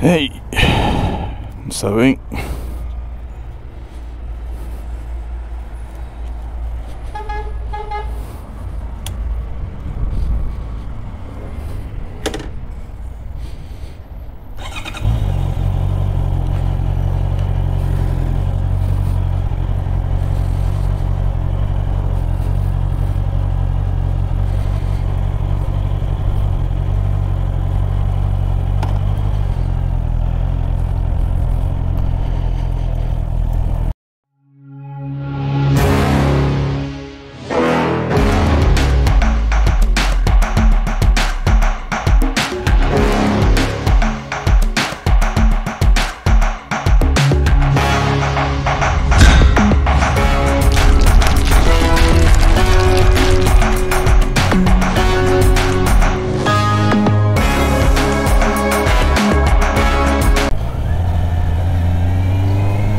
Ei, não está bem?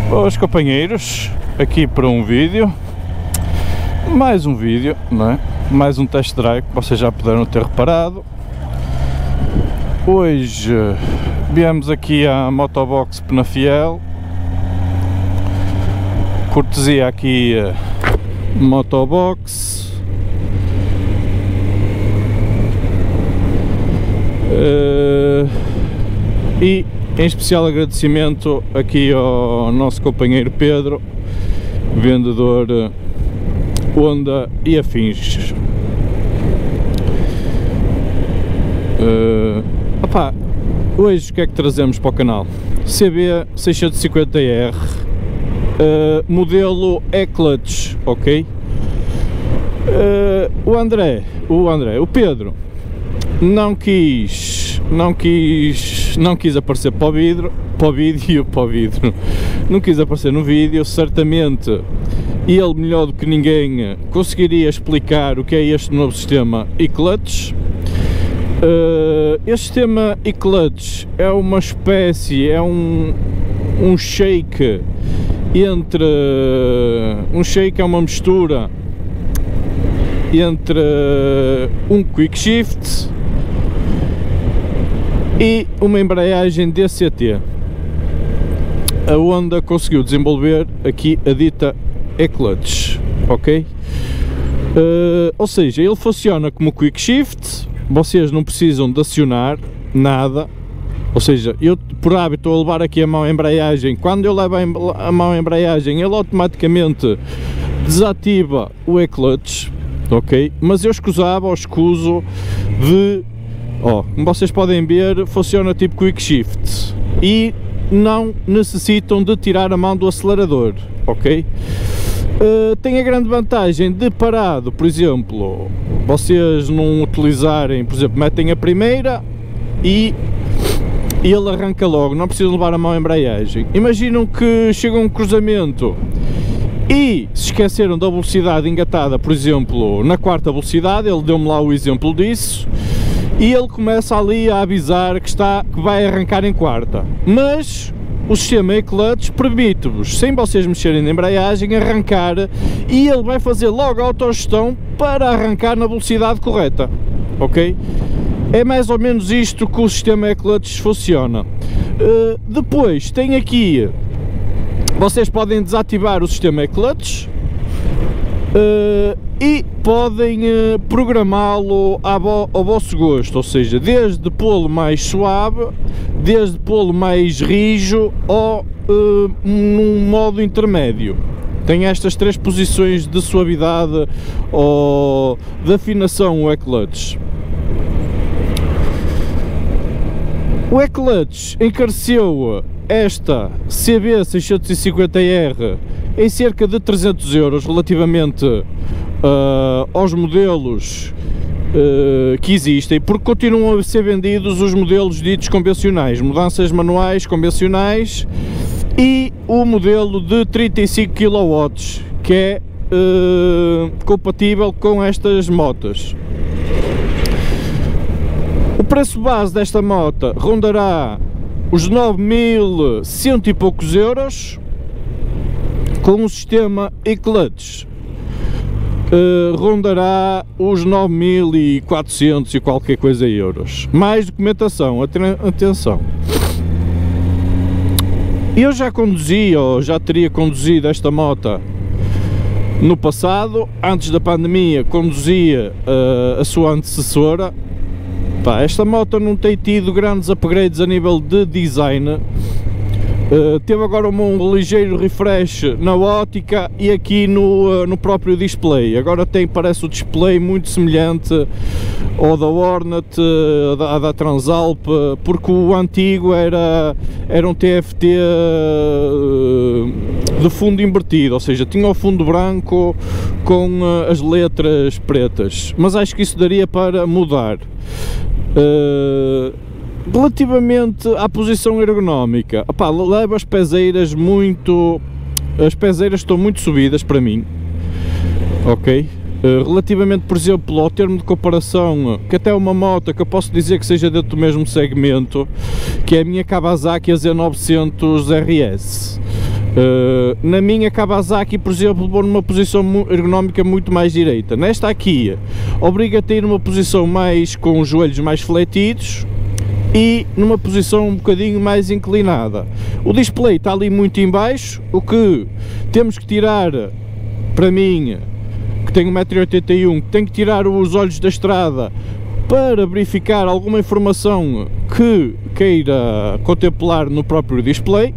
Boas companheiros, aqui para um vídeo, mais um vídeo, não é? Mais um test drive que vocês já puderam ter reparado. Hoje viemos aqui à Motobox Penafiel, cortesia aqui Motobox. E em especial agradecimento aqui ao nosso companheiro Pedro, vendedor Honda e afins. Hoje o que é que trazemos para o canal? CB 650R, modelo E-Clutch, ok? O Pedro não quis aparecer para o vídeo, não quis aparecer no vídeo. Certamente ele, melhor do que ninguém, conseguiria explicar o que é este novo sistema E-Clutch. Este sistema E-Clutch é uma espécie, é um shake entre, é uma mistura entre um Quick Shift e uma embreagem DCT. A Honda conseguiu desenvolver aqui a dita E-Clutch, ok? Ou seja, ele funciona como Quick Shift, vocês não precisam de acionar nada, ou seja, eu por hábito estou a levar aqui a mão à embreagem. Quando eu levo a mão à embreagem, ele automaticamente desativa o E-Clutch, ok? Mas eu escuso de... como vocês podem ver, funciona tipo Quick Shift e não necessitam de tirar a mão do acelerador, ok? Tem a grande vantagem de parado, por exemplo, vocês não utilizarem, por exemplo, metem a primeira e ele arranca logo, não precisam levar a mão à embreagem. Imaginam que chega um cruzamento e se esqueceram da velocidade engatada, por exemplo, na quarta velocidade, ele deu-me lá o exemplo disso, e ele começa ali a avisar que vai arrancar em quarta, mas o sistema E-Clutch permite-vos, sem vocês mexerem na embreagem, arrancar, e ele vai fazer logo a autogestão para arrancar na velocidade correta, ok? É mais ou menos isto que o sistema E-Clutch funciona. Depois tem aqui, vocês podem desativar o sistema E-Clutch e podem programá-lo ao vosso gosto, ou seja, desde pô-lo mais suave, desde pô-lo mais rijo ou num modo intermédio. Tem estas três posições de suavidade ou de afinação, o E-Clutch. O E-Clutch encareceu esta CB 650R em cerca de 300 euros relativamente aos modelos que existem, porque continuam a ser vendidos os modelos ditos convencionais, mudanças manuais convencionais, e o modelo de 35 kW, que é compatível com estas motas. O preço base desta moto rondará os 9.100 e poucos euros, com o sistema E-Clutch rondará os 9.400 e qualquer coisa euros, mais documentação. Atenção, Eu já conduzi, ou já teria conduzido esta moto no passado, antes da pandemia conduzia a sua antecessora. Pá, esta moto não tem tido grandes upgrades a nível de design. Teve agora um ligeiro refresh na ótica e aqui no próprio display. Agora parece o display muito semelhante ao da Hornet, da Transalp, porque o antigo era um TFT de fundo invertido, ou seja, tinha o fundo branco com as letras pretas, mas acho que isso daria para mudar. Relativamente à posição ergonómica, opá, leva as pezeiras muito... as pezeiras estão muito subidas para mim, ok? Relativamente, por exemplo, ao termo de comparação, que até é uma moto que eu posso dizer que seja dentro do mesmo segmento, que é a minha Kawasaki Z900 RS. Na minha Kawasaki, por exemplo, vou numa posição ergonómica muito mais direita. Nesta aqui, obriga-te a ir numa posição mais com os joelhos mais fletidos e numa posição um bocadinho mais inclinada. O display está ali muito em baixo, o que temos que tirar, para mim, que tenho 1,81 m, tenho que tirar os olhos da estrada para verificar alguma informação que queira contemplar no próprio display.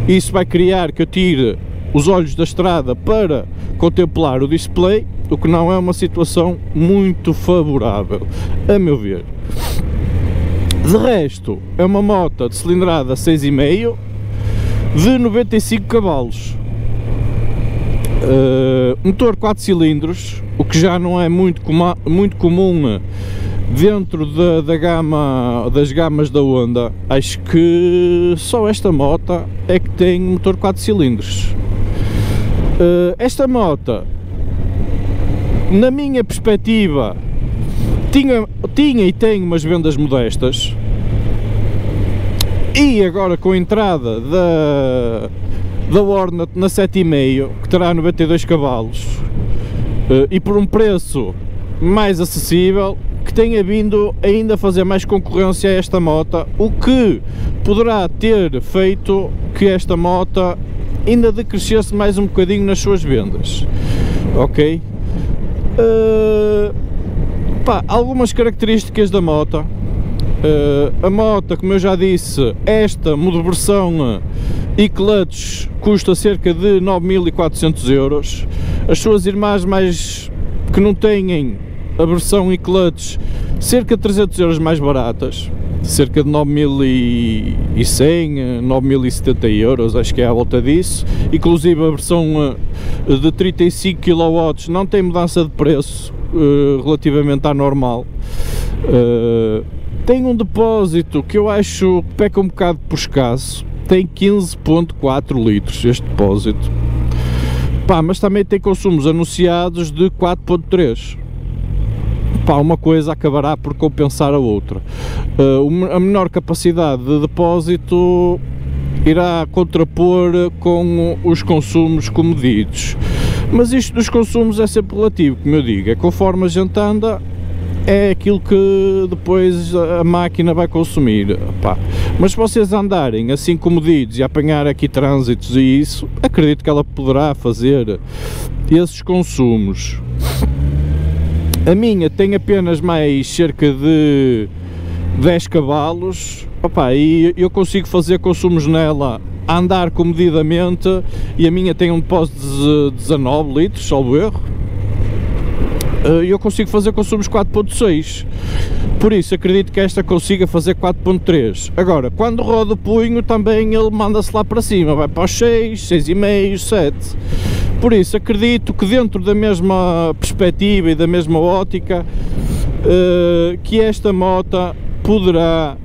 Isso vai criar que eu tire os olhos da estrada para contemplar o display, o que não é uma situação muito favorável, a meu ver. De resto, é uma moto de cilindrada 6,5 de 95 cavalos, motor 4 cilindros, o que já não é muito comum dentro das gamas da Honda. Acho que só esta moto é que tem motor 4 cilindros. Esta moto, na minha perspectiva, tinha e tem umas vendas modestas, e agora com a entrada da Hornet na 7,5, que terá 92 cavalos, e por um preço mais acessível, que tenha vindo ainda a fazer mais concorrência a esta moto, o que poderá ter feito que esta moto ainda decrescesse mais um bocadinho nas suas vendas, ok? Pá, algumas características da moto. A moto, como eu já disse, esta versão e-clutch custa cerca de 9.400 euros. As suas irmãs mais que não têm a versão e-clutch, cerca de 300 euros mais baratas, cerca de 9.100, 9.070 euros, acho que é à volta disso. Inclusive a versão de 35 kW não tem mudança de preço relativamente à normal. Tem um depósito que eu acho que peca um bocado por escasso, tem 15,4 litros este depósito. Pá, mas também tem consumos anunciados de 4,3. Pá, uma coisa acabará por compensar a outra. A menor capacidade de depósito irá contrapor com os consumos comedidos, mas isto dos consumos é sempre relativo, como eu digo, é conforme a gente anda, é aquilo que depois a máquina vai consumir. Pá. Mas se vocês andarem assim comedidos e apanhar aqui trânsitos e isso, acredito que ela poderá fazer esses consumos. A minha tem apenas mais cerca de 10 cavalos, opa, e eu consigo fazer consumos nela a andar comedidamente, e a minha tem um depósito de 19 litros, salvo erro, e eu consigo fazer consumos 4,6, por isso acredito que esta consiga fazer 4,3. Agora, quando roda o punho também ele manda-se lá para cima, vai para os 6, 6,5, 7. Por isso acredito que dentro da mesma perspectiva e da mesma ótica, que esta moto poderá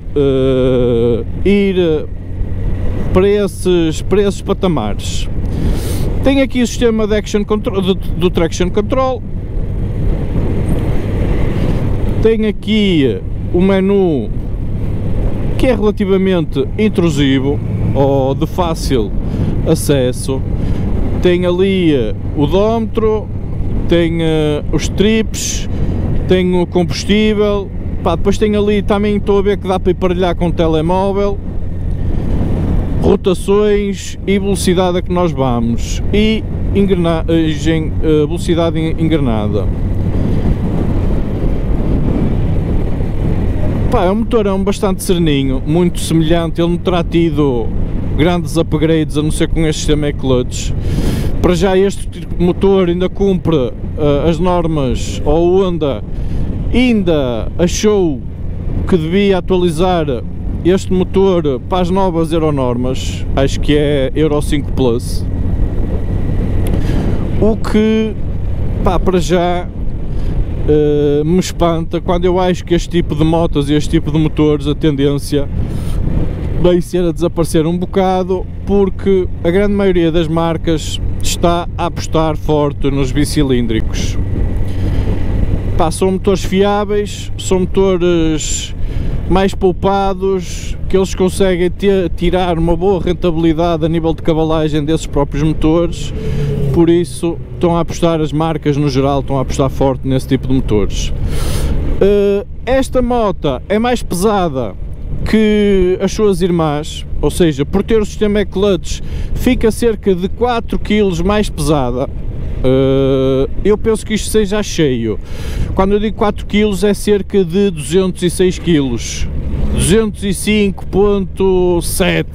ir para esses patamares. Tem aqui o sistema de action control, do traction control. Tem aqui o menu que é relativamente intrusivo ou de fácil acesso. Tem ali o odómetro, tem os trips, tem o combustível. Pá, depois tem ali também, estou a ver que dá para emparelhar com o telemóvel. rotações e velocidade a que nós vamos e engrenagem, velocidade engrenada. Pá, é um motorão bastante sereninho, muito semelhante, ele não terá tido grandes upgrades a não ser com este sistema e-clutch. Para já este motor ainda cumpre as normas, ou a Honda ainda achou que devia atualizar este motor para as novas Euronormas, acho que é Euro 5 Plus, o que, pá, para já me espanta, quando eu acho que este tipo de motos e este tipo de motores, a tendência vai ser a desaparecer um bocado, porque a grande maioria das marcas está a apostar forte nos bicilíndricos. Pá, são motores fiáveis, são motores mais poupados, que eles conseguem tirar uma boa rentabilidade a nível de cavalagem desses próprios motores, por isso estão a apostar, as marcas no geral estão a apostar forte nesse tipo de motores. Esta moto é mais pesada que as suas irmãs, ou seja, por ter o sistema e-clutch fica cerca de 4 kg mais pesada. Eu penso que isto seja cheio. Quando eu digo 4 kg é cerca de 206 kg, 205.7.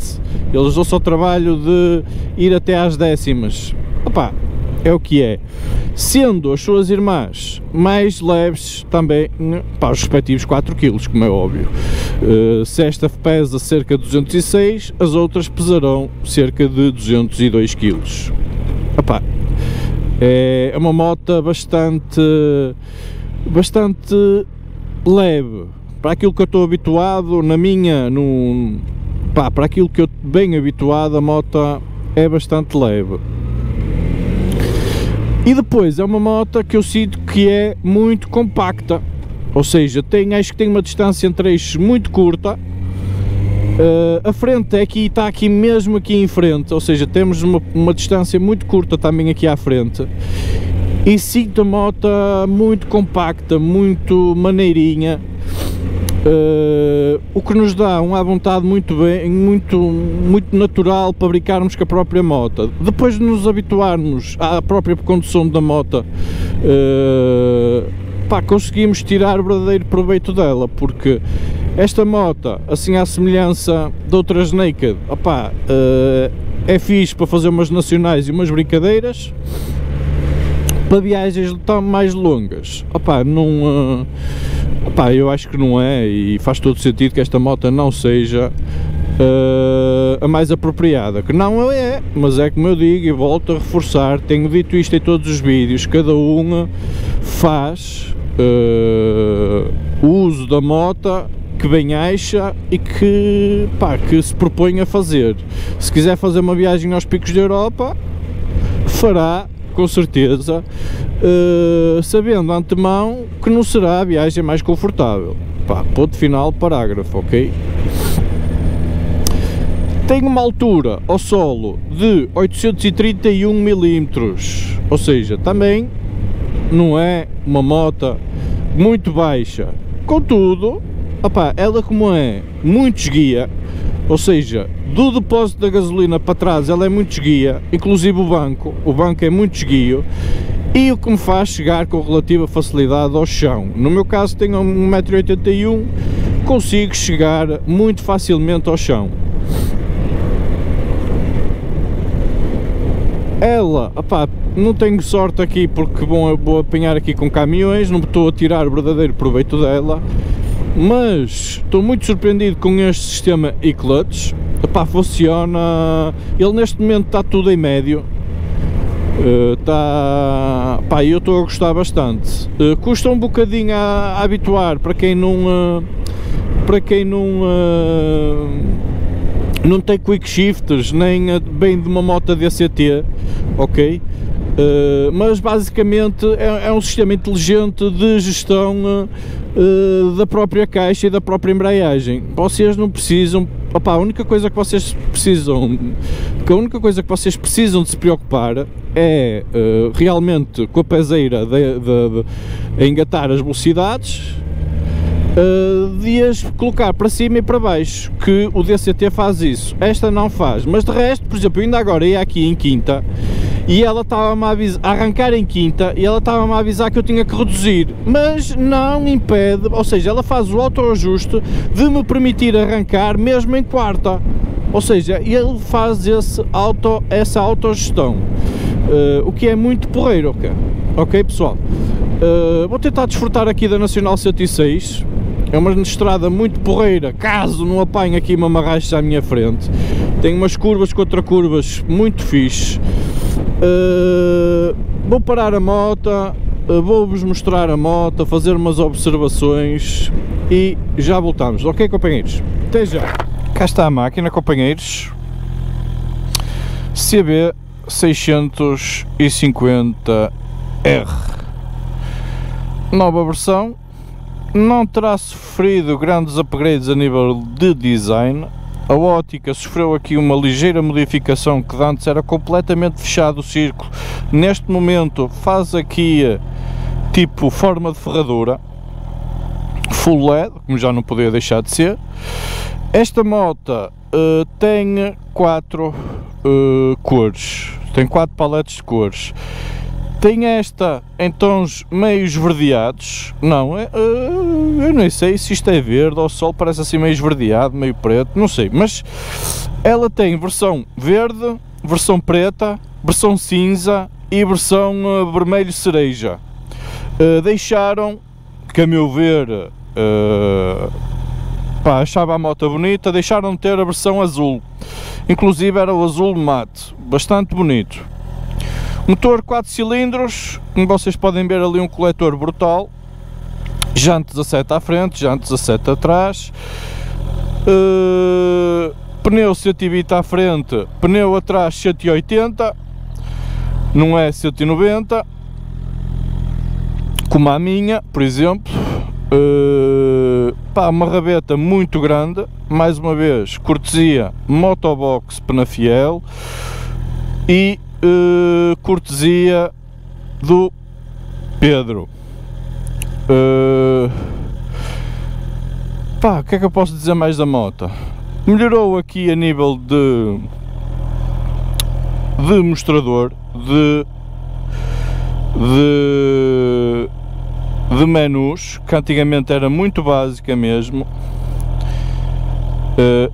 Eles dão só o trabalho de ir até às décimas. Opá, é o que é. Sendo as suas irmãs mais leves também para os respectivos 4 kg, como é óbvio. Se esta pesa cerca de 206, as outras pesarão cerca de 202 kg. Opá, é uma moto bastante leve para aquilo que eu estou habituado, para aquilo que eu estou bem habituado, a moto é bastante leve. E depois é uma moto que eu sinto que é muito compacta, ou seja, acho que tem uma distância entre eixos muito curta. A frente está aqui mesmo aqui em frente, ou seja, temos uma distância muito curta também aqui à frente, e sinto a moto muito compacta, muito maneirinha, o que nos dá uma vontade muito bem, muito natural para brincarmos com a própria moto. Depois de nos habituarmos à própria condução da moto, pá, conseguimos tirar o verdadeiro proveito dela, porque esta moto, assim à semelhança de outras Naked, opá, é fixe para fazer umas nacionais e umas brincadeiras. Para viagens tão mais longas, opá, não, opá, eu acho que não é, e faz todo sentido que esta moto não seja a mais apropriada, que não é, mas é como eu digo e volto a reforçar, tenho dito isto em todos os vídeos, cada um faz o uso da moto que bem acha e que, pá, que se propõe a fazer. Se quiser fazer uma viagem aos picos da Europa, fará com certeza, sabendo antemão que não será a viagem mais confortável. Pá, ponto final, parágrafo, ok? Tem uma altura ao solo de 831 mm, ou seja, também não é uma moto muito baixa. Contudo, opá, ela como é muito esguia, ou seja, do depósito da gasolina para trás ela é muito esguia, inclusive o banco é muito esguio, e o que me faz chegar com relativa facilidade ao chão. No meu caso tenho 1,81 m, consigo chegar muito facilmente ao chão. Ela, opá, não tenho sorte aqui porque vou apanhar aqui com caminhões, não estou a tirar o verdadeiro proveito dela, mas estou muito surpreendido com este sistema e-clutch. Epá, funciona, ele neste momento está tudo em médio, pá, eu estou a gostar bastante. Custa um bocadinho a habituar para quem não tem quick shifters, nem bem de uma moto DCT, ok? Mas basicamente é um sistema inteligente de gestão da própria caixa e da própria embreagem. Vocês não precisam, opá, a única coisa que vocês precisam de se preocupar é realmente com a peseira a engatar as velocidades devias colocar para cima e para baixo, que o DCT faz isso. Esta não faz, mas de resto, por exemplo, eu ainda agora ia aqui em quinta e ela estava-me a arrancar em quinta e ela estava-me a avisar que eu tinha que reduzir, mas não impede, ou seja, ela faz o autoajuste de me permitir arrancar mesmo em quarta, ou seja, ele faz essa autogestão, o que é muito porreiro, ok pessoal? Vou tentar desfrutar aqui da Nacional 106, é uma estrada muito porreira, caso não apanhe aqui uma marracha à minha frente, tem umas curvas contra curvas muito fixe. Vou parar a moto, vou-vos mostrar a moto, fazer umas observações e já voltamos, ok companheiros? Até já! Cá está a máquina, companheiros, CB 650R, nova versão, não terá sofrido grandes upgrades a nível de design. A ótica sofreu aqui uma ligeira modificação, que antes era completamente fechado o círculo, neste momento faz aqui tipo forma de ferradura, full LED, como já não podia deixar de ser. Esta moto tem 4 cores, tem 4 paletes de cores. Tem esta em tons meio esverdeados, não, eu nem sei se isto é verde ou sol, parece assim meio esverdeado, meio preto, não sei, mas ela tem versão verde, versão preta, versão cinza e versão vermelho cereja. Deixaram, que a meu ver, achava a moto bonita, deixaram de ter a versão azul, inclusive era o azul mate, bastante bonito. Motor 4 cilindros, como vocês podem ver ali um coletor brutal, jantes a 7 à frente, jantes a 7 atrás, pneu 120 à frente, pneu atrás 180, não é 190, como a minha, por exemplo. Uma rabeta muito grande, mais uma vez, cortesia Motobox Penafiel e cortesia do Pedro. O que é que eu posso dizer mais da moto? Melhorou aqui a nível de mostrador, de menus, que antigamente era muito básica mesmo,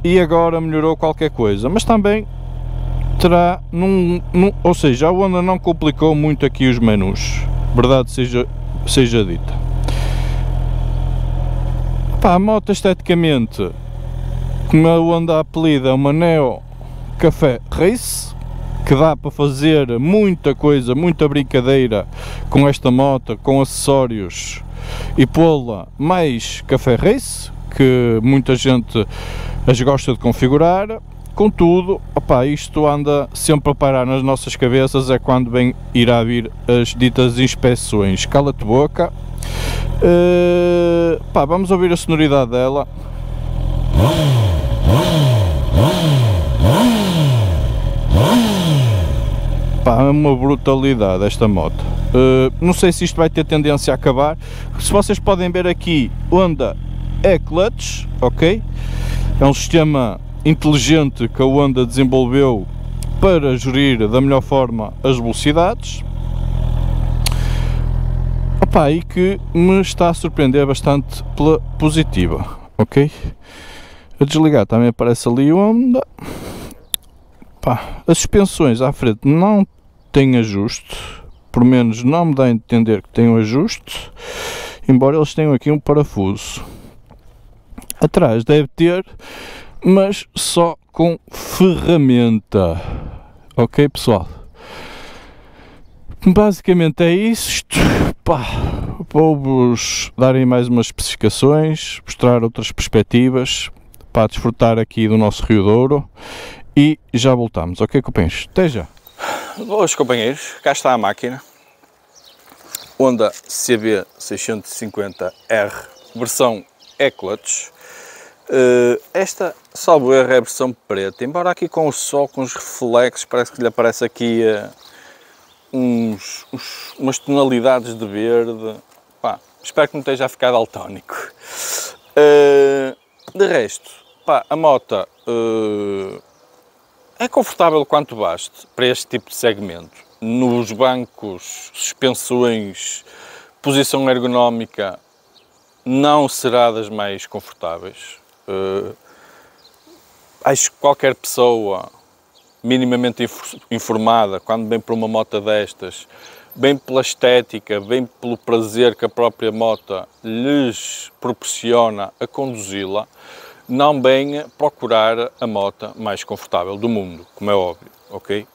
e agora melhorou qualquer coisa, mas também terá, ou seja, a Honda não complicou muito aqui os menus, verdade seja dita. A moto esteticamente, como a Honda apelida, é uma Neo Café Race, que dá para fazer muita coisa, muita brincadeira com esta moto, com acessórios, e pô-la mais Café Race, que muita gente as gosta de configurar. Contudo, isto anda sempre a parar nas nossas cabeças, é quando irá vir as ditas inspeções. Cala-te boca. Vamos ouvir a sonoridade dela. É uma brutalidade esta moto. Não sei se isto vai ter tendência a acabar. Se vocês podem ver aqui, Honda E-Clutch, ok? É um sistema inteligente que a Honda desenvolveu para gerir da melhor forma as velocidades, e que me está a surpreender bastante pela positiva, ok? A desligar também aparece ali Honda. As suspensões à frente não têm ajuste, por menos não me dá a entender que tem um ajuste, embora eles tenham aqui um parafuso. Atrás deve ter, mas só com ferramenta, ok pessoal? Basicamente é isto. Vou-vos dar aí mais umas especificações, mostrar outras perspectivas para desfrutar aqui do nosso Rio Douro e já voltamos, ok companheiros? Até já! Boas companheiros, cá está a máquina, Honda CB 650R, versão E-Clutch. Esta, salvo erro, é a versão preta, embora aqui com o sol, com os reflexos, parece que lhe aparece aqui umas tonalidades de verde. Espero que não esteja a ficar daltónico. De resto, pá, a moto é confortável quanto baste para este tipo de segmento. Nos bancos, suspensões, posição ergonómica não será das mais confortáveis. Acho que qualquer pessoa minimamente informada, quando vem para uma moto destas, bem pela estética, bem pelo prazer que a própria moto lhes proporciona a conduzi-la, não venha procurar a moto mais confortável do mundo, como é óbvio, ok?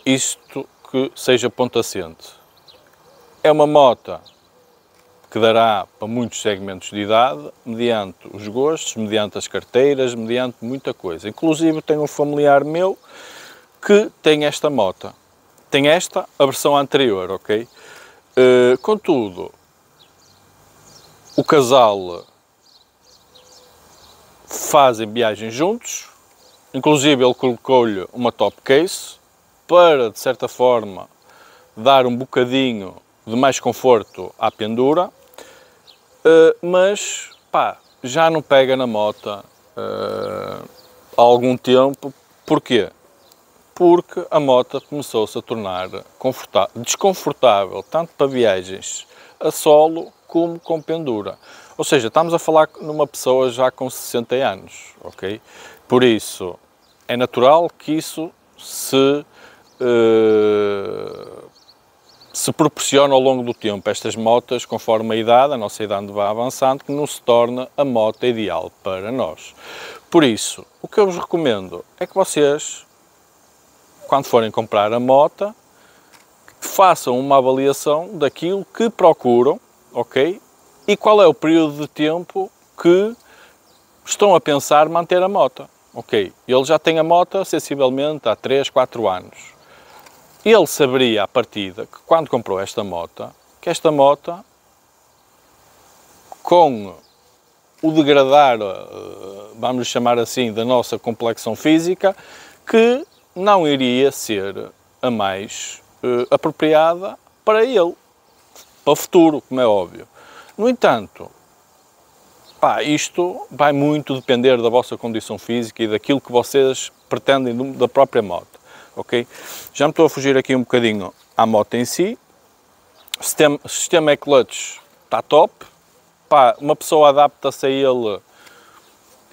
Isto que seja ponto assente. É uma moto que dará para muitos segmentos de idade, mediante os gostos, mediante as carteiras, mediante muita coisa. Inclusive tenho um familiar meu que tem esta moto. Tem esta, a versão anterior, ok? Contudo, o casal fazem viagens juntos, inclusive ele colocou-lhe uma top case para, de certa forma, dar um bocadinho de mais conforto à pendura, mas pá, já não pega na moto há algum tempo. Porquê? Porque a moto começou-se a tornar desconfortável, tanto para viagens a solo como com pendura. Ou seja, estamos a falar numa pessoa já com 60 anos, ok? Por isso, é natural que isso se proporciona ao longo do tempo. Estas motas, conforme a idade, a nossa idade vai avançando, que não se torna a moto ideal para nós. Por isso, o que eu vos recomendo é que vocês, quando forem comprar a moto, façam uma avaliação daquilo que procuram, ok? E qual é o período de tempo que estão a pensar manter a moto, ok? Ele já tem a moto sensivelmente há 3, 4 anos. Ele saberia à partida que quando comprou esta moto, que esta moto, com o degradar, vamos chamar assim, da nossa complexão física, que não iria ser a mais apropriada para ele, para o futuro, como é óbvio. No entanto, pá, isto vai muito depender da vossa condição física e daquilo que vocês pretendem da própria moto, ok? Já me estou a fugir aqui um bocadinho à moto em si. O sistema e-clutch está top. Pá, uma pessoa adapta-se a ele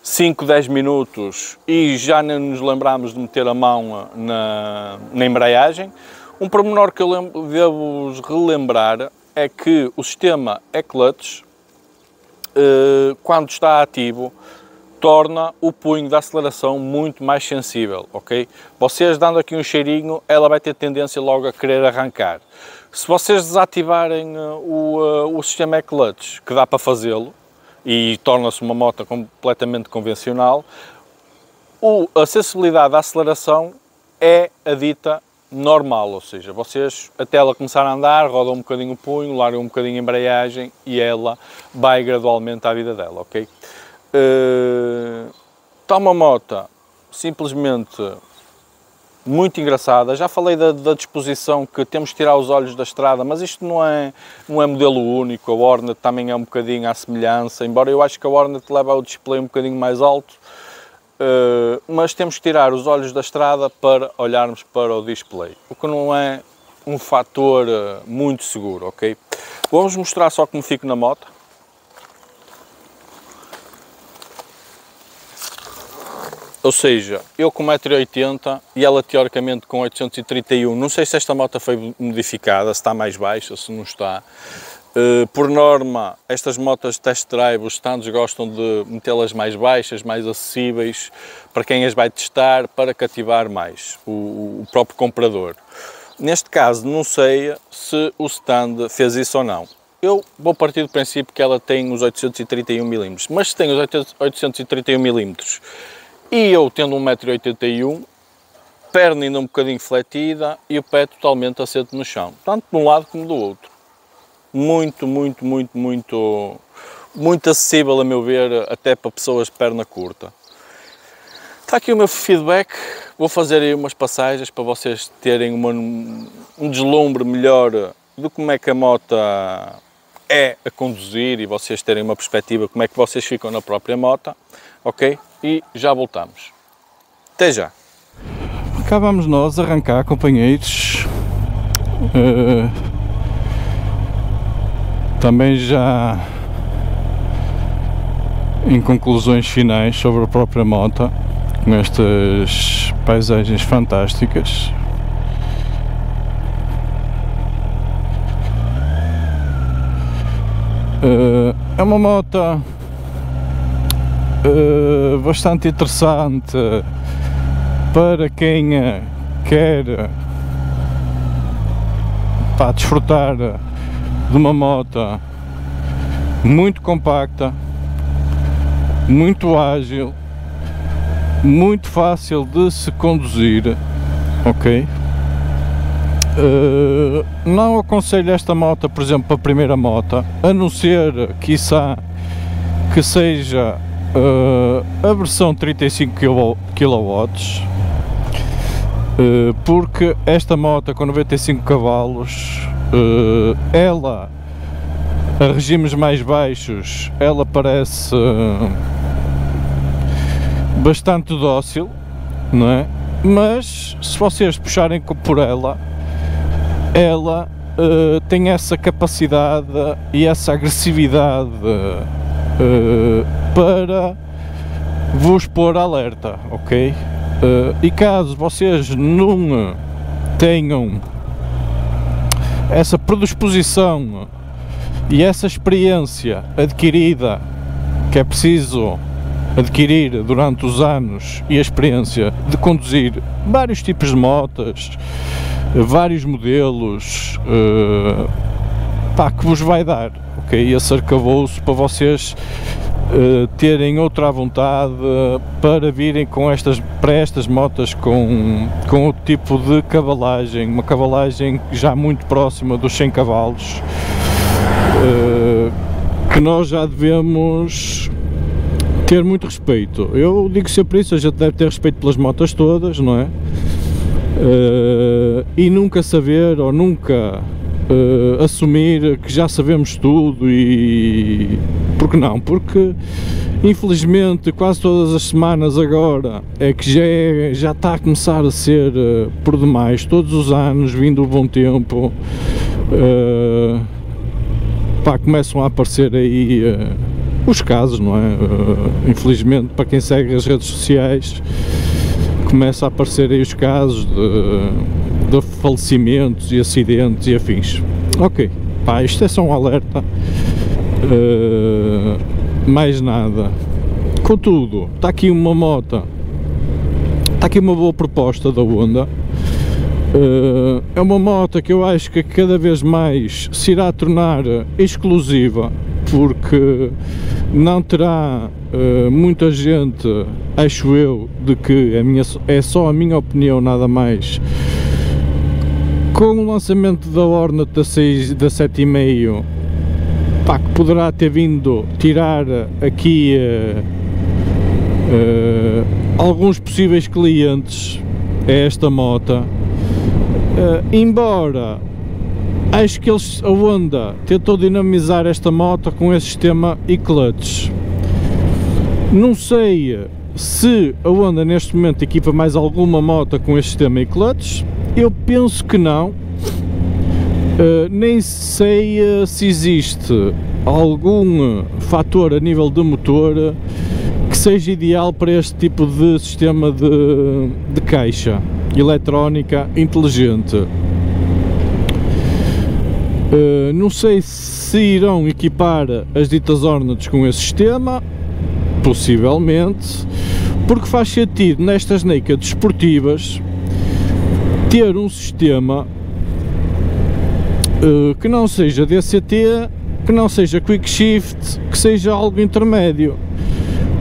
5, 10 minutos e já nem nos lembramos de meter a mão na embreagem. Um pormenor que eu devo-vos relembrar é que o sistema e-clutch, quando está ativo, torna o punho da aceleração muito mais sensível, ok? Vocês dando aqui um cheirinho, ela vai ter tendência logo a querer arrancar. Se vocês desativarem o sistema e-clutch, que dá para fazê-lo, e torna-se uma moto completamente convencional, a sensibilidade da aceleração é a dita normal, ou seja, vocês até ela começar a andar, rodam um bocadinho o punho, largam um bocadinho a embreagem e ela vai gradualmente à vida dela, ok? Está uma moto simplesmente muito engraçada. Já falei da disposição, que temos que tirar os olhos da estrada, mas isto não é modelo único. A Hornet também é um bocadinho à semelhança, embora eu acho que a Hornet leva o display um bocadinho mais alto, mas temos que tirar os olhos da estrada para olharmos para o display, o que não é um fator muito seguro, ok? Vamos mostrar só como fico na moto. Ou seja, eu com 1,80 m e ela teoricamente com 831, não sei se esta moto foi modificada, se está mais baixa, se não está. Por norma, estas motas de test drive, os stands gostam de metê-las mais baixas, mais acessíveis, para quem as vai testar, para cativar mais o próprio comprador. Neste caso, não sei se o stand fez isso ou não. Eu vou partir do princípio que ela tem os 831 mm, mas se tem os 831 mm e eu tendo 1,81 m, perna ainda um bocadinho fletida e o pé totalmente assente no chão, tanto de um lado como do outro. Muito acessível, a meu ver, até para pessoas de perna curta. Está aqui o meu feedback, vou fazer aí umas passagens para vocês terem um deslumbre melhor de como é que a moto é a conduzir e vocês terem uma perspectiva como é que vocês ficam na própria moto, ok? E já voltamos. Até já! Cá vamos nós arrancar, companheiros. Também já em conclusões finais sobre a própria moto, com estas paisagens fantásticas. É uma moto bastante interessante para quem quer desfrutar de uma moto muito compacta, muito ágil, muito fácil de se conduzir, ok? Não aconselho esta moto, por exemplo, para a primeira moto, a não ser, quiçá, que seja a versão 35 kW, porque esta moto com 95 cavalos, ela, a regimes mais baixos, ela parece bastante dócil, não é? Mas se vocês puxarem por ela tem essa capacidade e essa agressividade para vos pôr alerta, ok? E caso vocês não tenham essa predisposição e essa experiência adquirida, que é preciso adquirir durante os anos, e a experiência de conduzir vários tipos de motas, vários modelos, que vos vai dar, ok? Esse arcabouço para vocês terem outra vontade para virem para estas motas com outro tipo de cavalagem, uma cavalagem já muito próxima dos 100 cavalos, que nós já devemos ter muito respeito. Eu digo sempre isso, a gente deve ter respeito pelas motas todas, não é? E nunca saber ou nunca assumir que já sabemos tudo. E porque não? Porque infelizmente quase todas as semanas agora é que já está a começar a ser por demais, todos os anos, vindo o bom tempo, começam a aparecer aí os casos, não é? Infelizmente, para quem segue as redes sociais, começa a aparecer aí os casos de falecimentos e acidentes e afins. Ok, isto é só um alerta, mais nada. Contudo, está aqui uma moto, está aqui uma boa proposta da Honda. É uma moto que eu acho que cada vez mais se irá tornar exclusiva, porque não terá muita gente, acho eu, de que é só a minha opinião, nada mais. Com o lançamento da Hornet da 7,5, que poderá ter vindo tirar aqui alguns possíveis clientes a esta moto, embora acho que a Honda tentou dinamizar esta moto com esse sistema e-clutch. Não sei se a Honda neste momento equipa mais alguma moto com este sistema e-clutch. Eu penso que não. Nem sei se existe algum fator a nível de motor que seja ideal para este tipo de sistema de caixa eletrónica inteligente. Não sei se irão equipar as ditas Hornets com esse sistema, possivelmente, porque faz sentido nestas naked desportivas ter um sistema que não seja DCT, que não seja Quick Shift, que seja algo intermédio,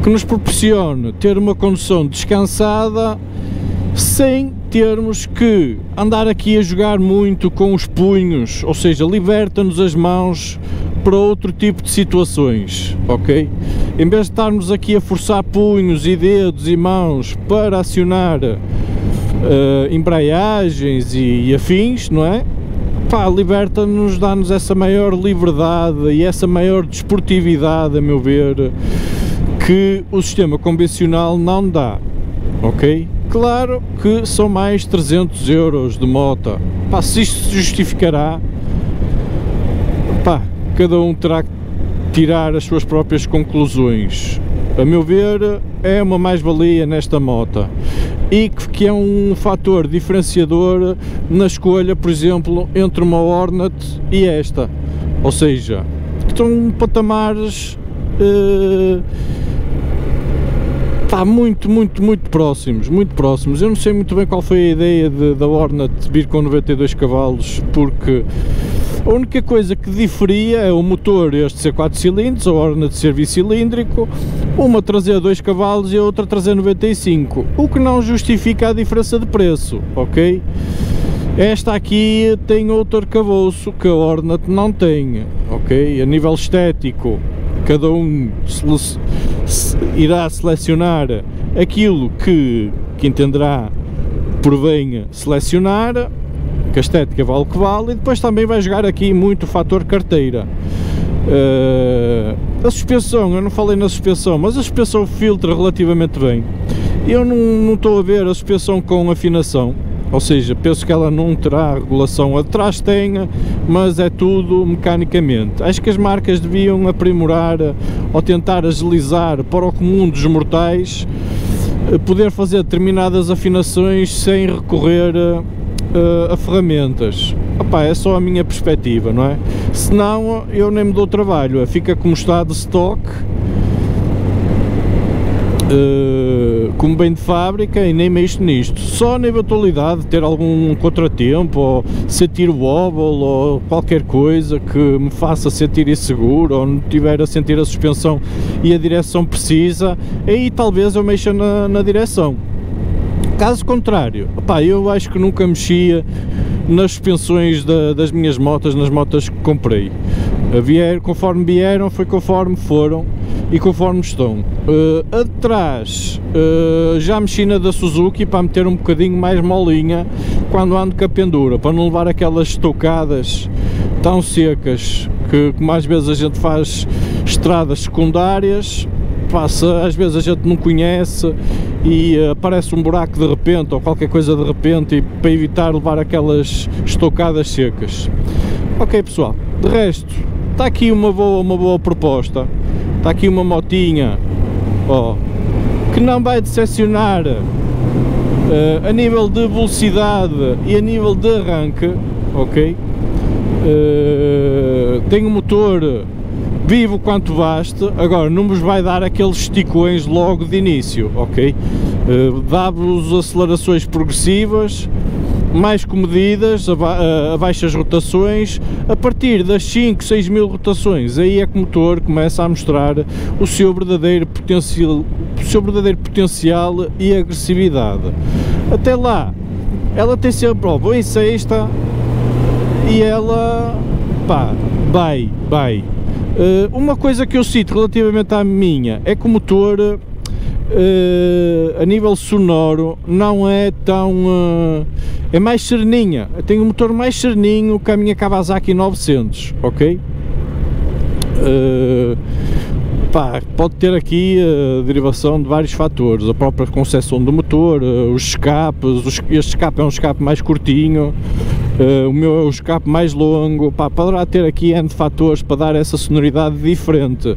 que nos proporcione ter uma condução descansada sem termos que andar aqui a jogar muito com os punhos, ou seja, liberta-nos as mãos para outro tipo de situações, ok? Em vez de estarmos aqui a forçar punhos e dedos e mãos para acionar embreagens e afins, não é? pá, liberta-nos, dá-nos essa maior liberdade e essa maior desportividade, a meu ver, que o sistema convencional não dá, ok? Claro que são mais 300 euros de moto, pá, se isto se justificará, pá, cada um terá que tirar as suas próprias conclusões. A meu ver, é uma mais-valia nesta moto e que é um fator diferenciador na escolha, por exemplo, entre uma Hornet e esta, ou seja, que estão patamares pá, muito próximos. Eu não sei muito bem qual foi a ideia da Hornet vir com 92 cavalos, porque a única coisa que diferia é o motor, este ser 4 cilindros, a Hornet ser bicilíndrico, uma trazer 2 cavalos e a outra trazer 95, o que não justifica a diferença de preço, ok? Esta aqui tem outro arcabouço que a Hornet não tem, ok? A nível estético, cada um irá selecionar aquilo que entenderá por bem selecionar, que a estética vale o que vale, e depois também vai jogar aqui muito o fator carteira. A suspensão, eu não falei na suspensão, mas a suspensão filtra relativamente bem. Eu não estou a ver a suspensão com afinação, ou seja, penso que ela não terá regulação. Atrás tem, mas é tudo mecanicamente. Acho que as marcas deviam aprimorar ou tentar agilizar para o comum dos mortais, poder fazer determinadas afinações sem recorrer a ferramentas. Opa, é só a minha perspectiva, não é? Senão eu nem me dou trabalho, fica como está de stock, como bem de fábrica, e nem mexo nisto. Só na eventualidade de ter algum contratempo, ou sentir o wobble, ou qualquer coisa que me faça sentir inseguro, ou não tiver a sentir a suspensão e a direção precisa, aí talvez eu mexa na direção. Caso contrário, opá, eu acho que nunca mexia nas suspensões das minhas motas, nas motas que comprei. Conforme vieram, foi conforme foram e conforme estão. A de trás, já mexi na da Suzuki para meter um bocadinho mais molinha quando ando com a pendura, para não levar aquelas estocadas tão secas que mais vezes a gente faz estradas secundárias. Passa, às vezes a gente não conhece e aparece um buraco de repente ou qualquer coisa de repente, e para evitar levar aquelas estocadas secas. Ok pessoal, de resto está aqui uma boa proposta, está aqui uma motinha, ó, que não vai decepcionar a nível de velocidade e a nível de arranque, ok? Tem um motor vivo quanto baste, agora não vos vai dar aqueles esticões logo de início, ok? Dá-vos acelerações progressivas, mais comedidas, a baixas rotações. A partir das 5, 6 mil rotações, aí é que o motor começa a mostrar o seu verdadeiro potencial e agressividade. Até lá, ela tem sempre, ó, boa em sexta, e ela, pá, vai. Uma coisa que eu cito relativamente à minha é que o motor, a nível sonoro, não é tão... é mais sereninha. Eu tenho um motor mais sereninho que a minha Kawasaki 900, ok? Pá, pode ter aqui a derivação de vários fatores, a própria concepção do motor, os escapes, este escape é um escape mais curtinho, o meu é o escape mais longo, pá, poderá ter aqui N fatores para dar essa sonoridade diferente,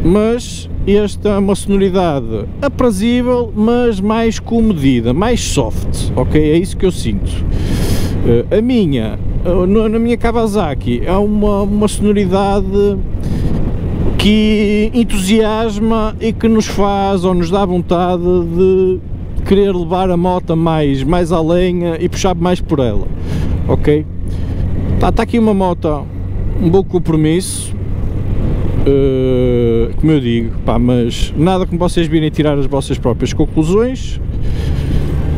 mas esta é uma sonoridade aprazível, mas mais comedida, mais soft, ok? É isso que eu sinto. A minha, na minha Kawasaki, é uma sonoridade que entusiasma e que nos faz, ou nos dá vontade de querer levar a moto mais além e puxar mais por ela, ok? Está aqui uma moto, um bom compromisso, como eu digo, pá, mas nada como vocês virem tirar as vossas próprias conclusões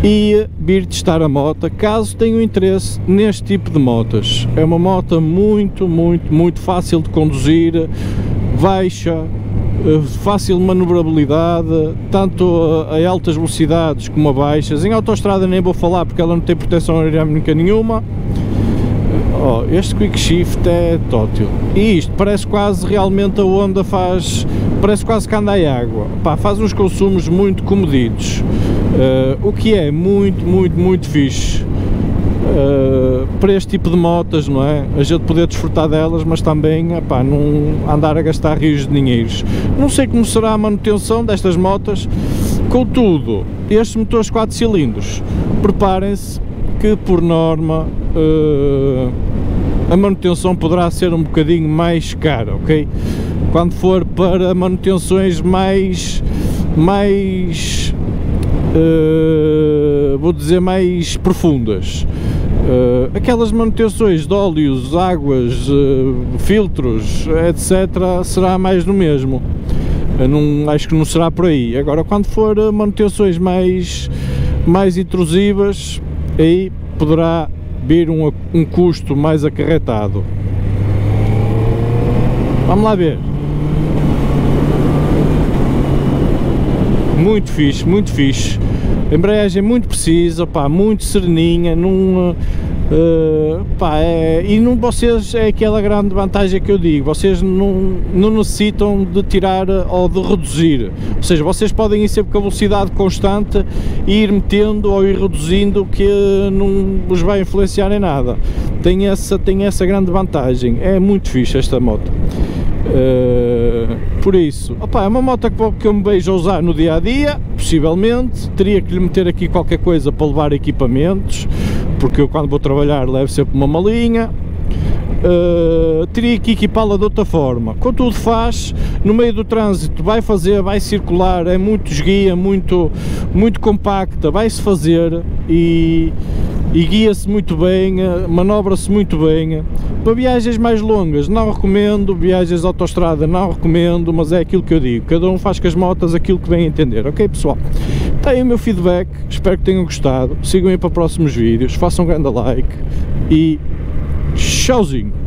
e vir testar a moto, caso tenham interesse neste tipo de motas. É uma moto muito fácil de conduzir, baixa, fácil manobrabilidade, tanto a altas velocidades como a baixas. Em autoestrada nem vou falar porque ela não tem proteção aerodinâmica nenhuma. Este Quick Shift é tótil, e isto parece quase realmente a Honda faz, parece quase que anda em água. Pá, faz uns consumos muito comedidos, o que é muito fixe para este tipo de motas, não é? A gente poder desfrutar delas, mas também, epá, não andar a gastar rios de dinheiros. Não sei como será a manutenção destas motas, contudo, estes motores 4 cilindros, preparem-se que por norma a manutenção poderá ser um bocadinho mais cara, ok? Quando for para manutenções mais vou dizer mais profundas, aquelas manutenções de óleos, águas, filtros, etc, será mais do mesmo. Acho que não será por aí. Agora, quando for manutenções mais intrusivas, aí poderá vir um custo mais acarretado. Vamos lá ver. Muito fixe. A embreagem é muito precisa, pá, muito sereninha, e não, vocês, é aquela grande vantagem que eu digo, vocês não necessitam de tirar ou de reduzir, ou seja, vocês podem ir sempre com a velocidade constante e ir metendo ou ir reduzindo, que não vos vai influenciar em nada. Tem essa grande vantagem, é muito fixe esta moto. Por isso, é uma moto que eu me vejo a usar no dia a dia, possivelmente. Teria que lhe meter aqui qualquer coisa para levar equipamentos, porque eu quando vou trabalhar levo sempre uma malinha. Teria que equipá-la de outra forma. Contudo, faz no meio do trânsito, vai circular, é muito esguia, muito compacta, vai-se fazer e guia-se muito bem, manobra-se muito bem. Para viagens mais longas não recomendo, viagens de autoestrada não recomendo, mas é aquilo que eu digo, cada um faz com as motas aquilo que bem entender, ok pessoal? Está aí o meu feedback, espero que tenham gostado, sigam aí para próximos vídeos, façam um grande like e tchauzinho!